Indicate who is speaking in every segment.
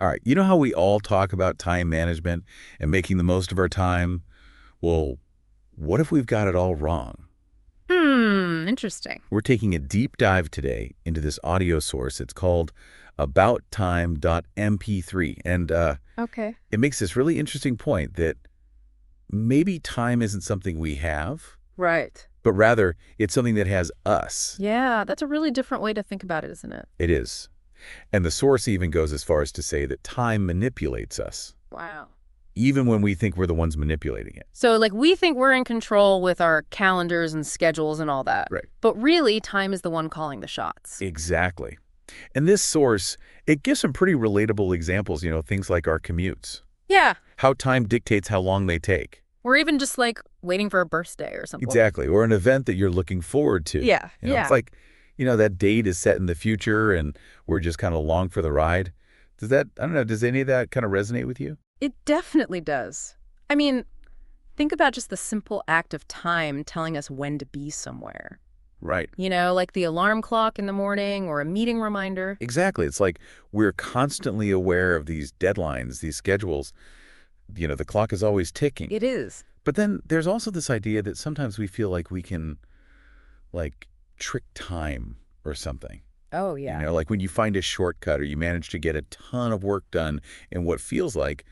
Speaker 1: All right, you know how we all talk about time management and making the most of our time? Well, what if we've got it all wrong?
Speaker 2: Interesting.
Speaker 1: We're taking a deep dive today into this audio source. It's called abouttime.mp3. And
Speaker 2: Okay.
Speaker 1: it makes this really interesting point that maybe time isn't something we have,
Speaker 2: Right.
Speaker 1: but rather it's something that has us.
Speaker 2: Yeah, that's a really different way to think about it, isn't it?
Speaker 1: It is. And the source even goes as far as to say that time manipulates us,
Speaker 2: Wow.
Speaker 1: even when we think we're the ones manipulating it.
Speaker 2: So, like, we think we're in control with our calendars and schedules and all that.
Speaker 1: Right.
Speaker 2: But really, time is the one calling the shots.
Speaker 1: Exactly. And this source, it gives some pretty relatable examples, things like our commutes,
Speaker 2: Yeah.
Speaker 1: how time dictates how long they take.
Speaker 2: Or even just like waiting for a birthday or something.
Speaker 1: Exactly. Or an event that you're looking forward to.
Speaker 2: Yeah.
Speaker 1: It's
Speaker 2: Yeah.
Speaker 1: like, that date is set in the future and we're just kind of along for the ride. I don't know, does any of that kind of resonate with you?
Speaker 2: It definitely does. I mean, think about just the simple act of time telling us when to be somewhere.
Speaker 1: Right.
Speaker 2: Like the alarm clock in the morning or a meeting reminder.
Speaker 1: Exactly. It's like we're constantly aware of these deadlines, these schedules. The clock is always ticking.
Speaker 2: It is.
Speaker 1: But then there's also this idea that sometimes we feel like we can, like, trick time or something.
Speaker 2: Oh, yeah.
Speaker 1: Like when you find a shortcut or you manage to get a ton of work done in what feels like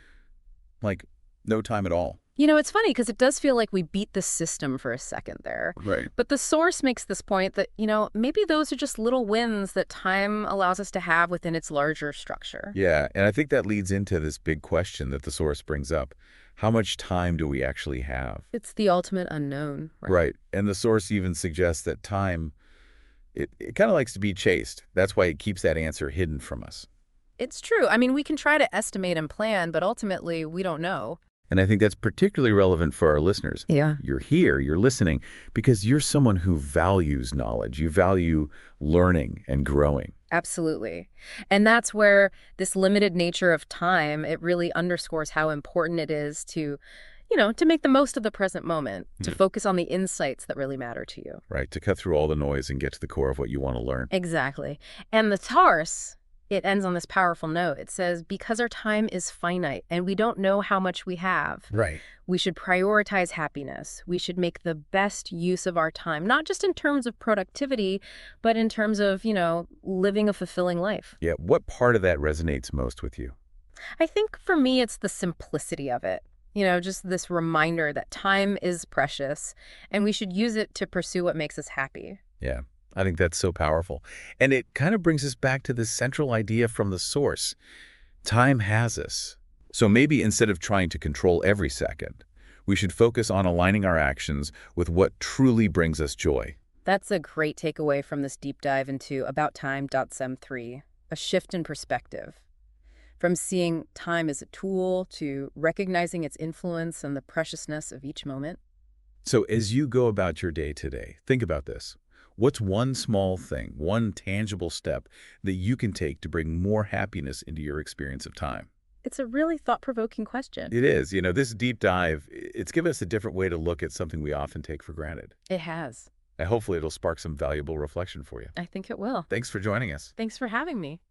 Speaker 1: no time at all.
Speaker 2: It's funny because it does feel like we beat the system for a second there.
Speaker 1: Right.
Speaker 2: But the source makes this point that, maybe those are just little wins that time allows us to have within its larger structure.
Speaker 1: Yeah, and I think that leads into this big question that the source brings up. How much time do we actually have?
Speaker 2: It's the ultimate unknown, right?
Speaker 1: Right. And the source even suggests that time, it kind of likes to be chased. That's why it keeps that answer hidden from us.
Speaker 2: It's true. I mean, we can try to estimate and plan, but ultimately we don't know.
Speaker 1: And I think that's particularly relevant for our listeners.
Speaker 2: Yeah.
Speaker 1: You're here, you're listening, because you're someone who values knowledge. You value learning and growing.
Speaker 2: Absolutely. And that's where this limited nature of time, it really underscores how important it is to make the most of the present moment, to focus on the insights that really matter to you.
Speaker 1: Right, to cut through all the noise and get to the core of what you want to learn.
Speaker 2: Exactly. And the Tarse, it ends on this powerful note. It says, because our time is finite and we don't know how much we have,
Speaker 1: Right.
Speaker 2: we should prioritize happiness. We should make the best use of our time, not just in terms of productivity, but in terms of, living a fulfilling life.
Speaker 1: Yeah, what part of that resonates most with you?
Speaker 2: I think for me, it's the simplicity of it. Just this reminder that time is precious and we should use it to pursue what makes us happy.
Speaker 1: Yeah, I think that's so powerful. And it kind of brings us back to this central idea from the source. Time has us. So maybe instead of trying to control every second, we should focus on aligning our actions with what truly brings us joy.
Speaker 2: That's a great takeaway from this deep dive into abouttime.sem3, a shift in perspective. From seeing time as a tool to recognizing its influence and the preciousness of each moment.
Speaker 1: So as you go about your day today, think about this. What's one small thing, one tangible step that you can take to bring more happiness into your experience of time?
Speaker 2: It's a really thought-provoking question.
Speaker 1: It is. This deep dive, it's given us a different way to look at something we often take for granted.
Speaker 2: It has.
Speaker 1: And hopefully it'll spark some valuable reflection for you.
Speaker 2: I think it will.
Speaker 1: Thanks for joining us.
Speaker 2: Thanks for having me.